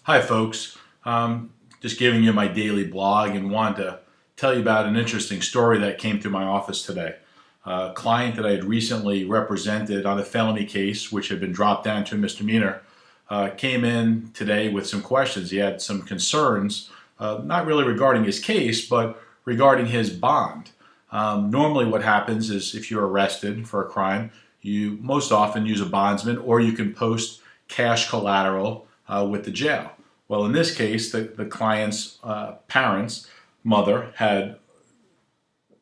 Hi folks, just giving you my daily blog and want to tell you about an interesting story that came through my office today. A client that I had recently represented on a felony case which had been dropped down to a misdemeanor came in today with some questions. He had some concerns, not really regarding his case, but regarding his bond. Normally what happens is if you're arrested for a crime, you most often use a bondsman or you can post cash collateral with the jail. Well, in this case, the client's parents, mother, had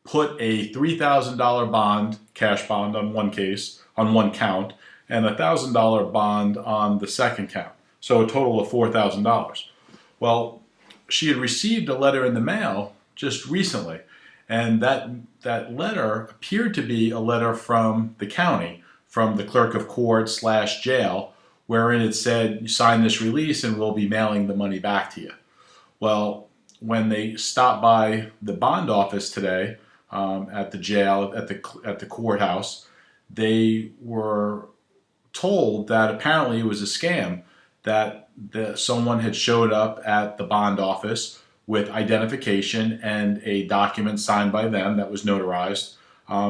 put a $3,000 bond, cash bond on one case, on one count, and a $1,000 bond on the second count. So a total of $4,000. Well, she had received a letter in the mail just recently, and that letter appeared to be a letter from the county, from the clerk of court / jail, wherein it said, you sign this release and we'll be mailing the money back to you. Well, when they stopped by the bond office today at the jail, at the courthouse, they were told that apparently it was a scam, that someone had showed up at the bond office with identification and a document signed by them that was notarized,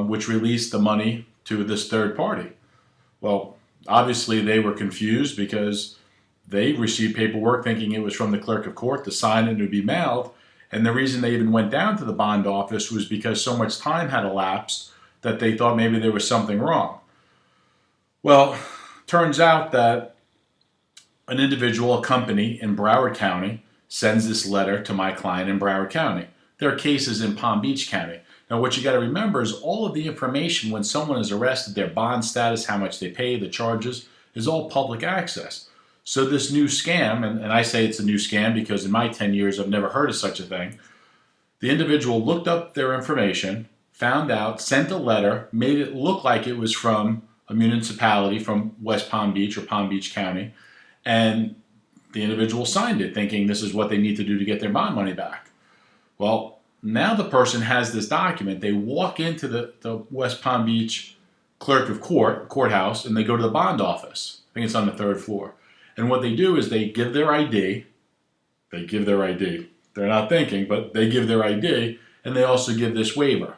which released the money to this third party. Well, obviously they were confused because they received paperwork thinking it was from the clerk of court to sign it and it would be mailed. And the reason they even went down to the bond office was because so much time had elapsed that they thought maybe there was something wrong. Well, turns out that an individual, a company in Broward County, sends this letter to my client in Broward County. There are cases in Palm Beach County. Now, what you got to remember is all of the information when someone is arrested, their bond status, how much they pay, the charges, is all public access. So this new scam, and I say it's a new scam because in my 10 years I've never heard of such a thing, the individual looked up their information, found out, sent a letter, made it look like it was from a municipality from West Palm Beach or Palm Beach County, and the individual signed it thinking this is what they need to do to get their bond money back. Well, now the person has this document. They walk into the West Palm Beach clerk of courthouse, and they go to the bond office. I think it's on the third floor. And what they do is they give their ID. They give their ID. They're not thinking, but they give their ID, and they also give this waiver.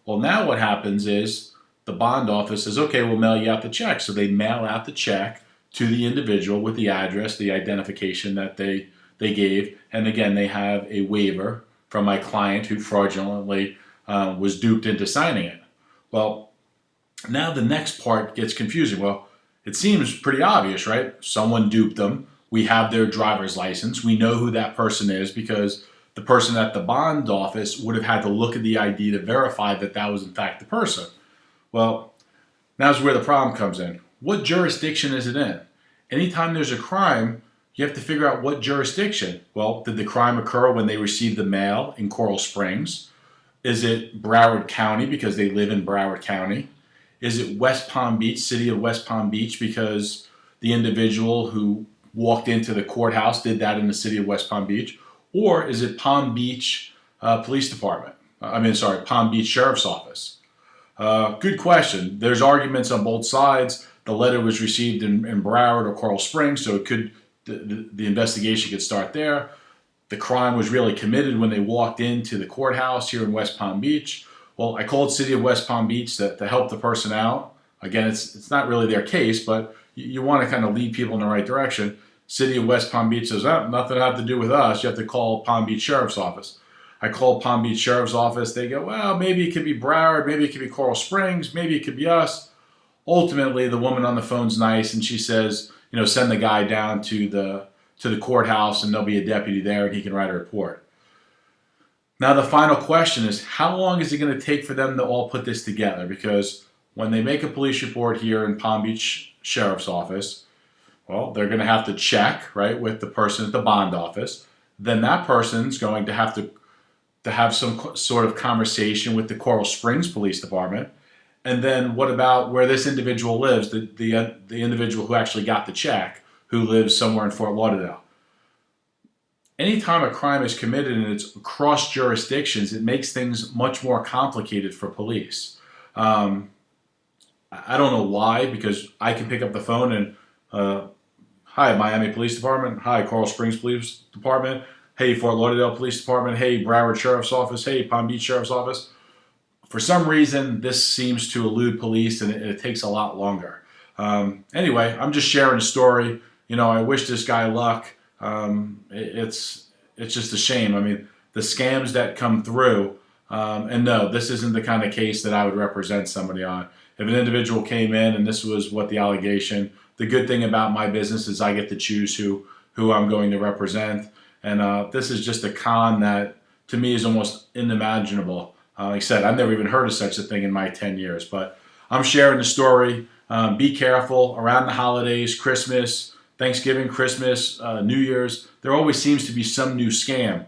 Well, now what happens is the bond office says, okay, we'll mail you out the check. So they mail out the check to the individual with the address, the identification that they gave. And again, they have a waiver from my client who fraudulently was duped into signing it. Well, now the next part gets confusing. Well, it seems pretty obvious, right? Someone duped them. We have their driver's license. We know who that person is because the person at the bond office would have had to look at the ID to verify that that was in fact the person. Well, now's where the problem comes in. What jurisdiction is it in? Anytime there's a crime, you have to figure out what jurisdiction. Well, did the crime occur when they received the mail in Coral Springs? Is it Broward County because they live in Broward County? Is it West Palm Beach, city of West Palm Beach, because the individual who walked into the courthouse did that in the city of West Palm Beach? Or is it Palm Beach Police Department? Palm Beach Sheriff's Office. Good question. There's arguments on both sides. The letter was received in Broward or Coral Springs, so it could the investigation could start there. The crime was really committed when they walked into the courthouse here in West Palm Beach. Well, I called City of West Palm Beach to help the person out. Again, it's not really their case, but you want to kind of lead people in the right direction. City of West Palm Beach says, nothing to have to do with us. You have to call Palm Beach Sheriff's Office. I called Palm Beach Sheriff's Office. They go, well, maybe it could be Broward, maybe it could be Coral Springs, maybe it could be us. Ultimately, the woman on the phone's nice, and she says, send the guy down to the courthouse, and there'll be a deputy there, and he can write a report. Now, the final question is, how long is it going to take for them to all put this together? Because when they make a police report here in Palm Beach Sheriff's Office, well, they're going to have to check, right, with the person at the bond office. Then that person's going to have some sort of conversation with the Coral Springs Police Department. And then what about where this individual lives, the individual who actually got the check, who lives somewhere in Fort Lauderdale? Anytime a crime is committed and it's across jurisdictions, it makes things much more complicated for police. I don't know why, because I can pick up the phone and Hi, Miami Police Department. Hi, Coral Springs Police Department. Hey, Fort Lauderdale Police Department. Hey, Broward Sheriff's Office. Hey, Palm Beach Sheriff's Office. For some reason, this seems to elude police, and it takes a lot longer. Anyway, I'm just sharing a story. I wish this guy luck. It's just a shame. I mean, the scams that come through, and no, this isn't the kind of case that I would represent somebody on. If an individual came in and this was what the allegation, the good thing about my business is I get to choose who I'm going to represent. And this is just a con that to me is almost unimaginable. Like I said, I've never even heard of such a thing in my 10 years, but I'm sharing the story. Be careful around the holidays, Christmas, Thanksgiving, Christmas, New Year's. There always seems to be some new scam.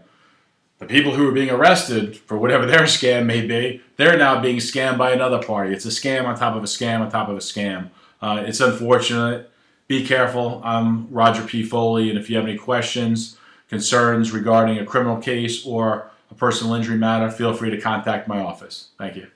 The people who are being arrested for whatever their scam may be, they're now being scammed by another party. It's a scam on top of a scam on top of a scam. It's unfortunate. Be careful. I'm Roger P. Foley, and if you have any questions, concerns regarding a criminal case or a personal injury matter, feel free to contact my office. Thank you.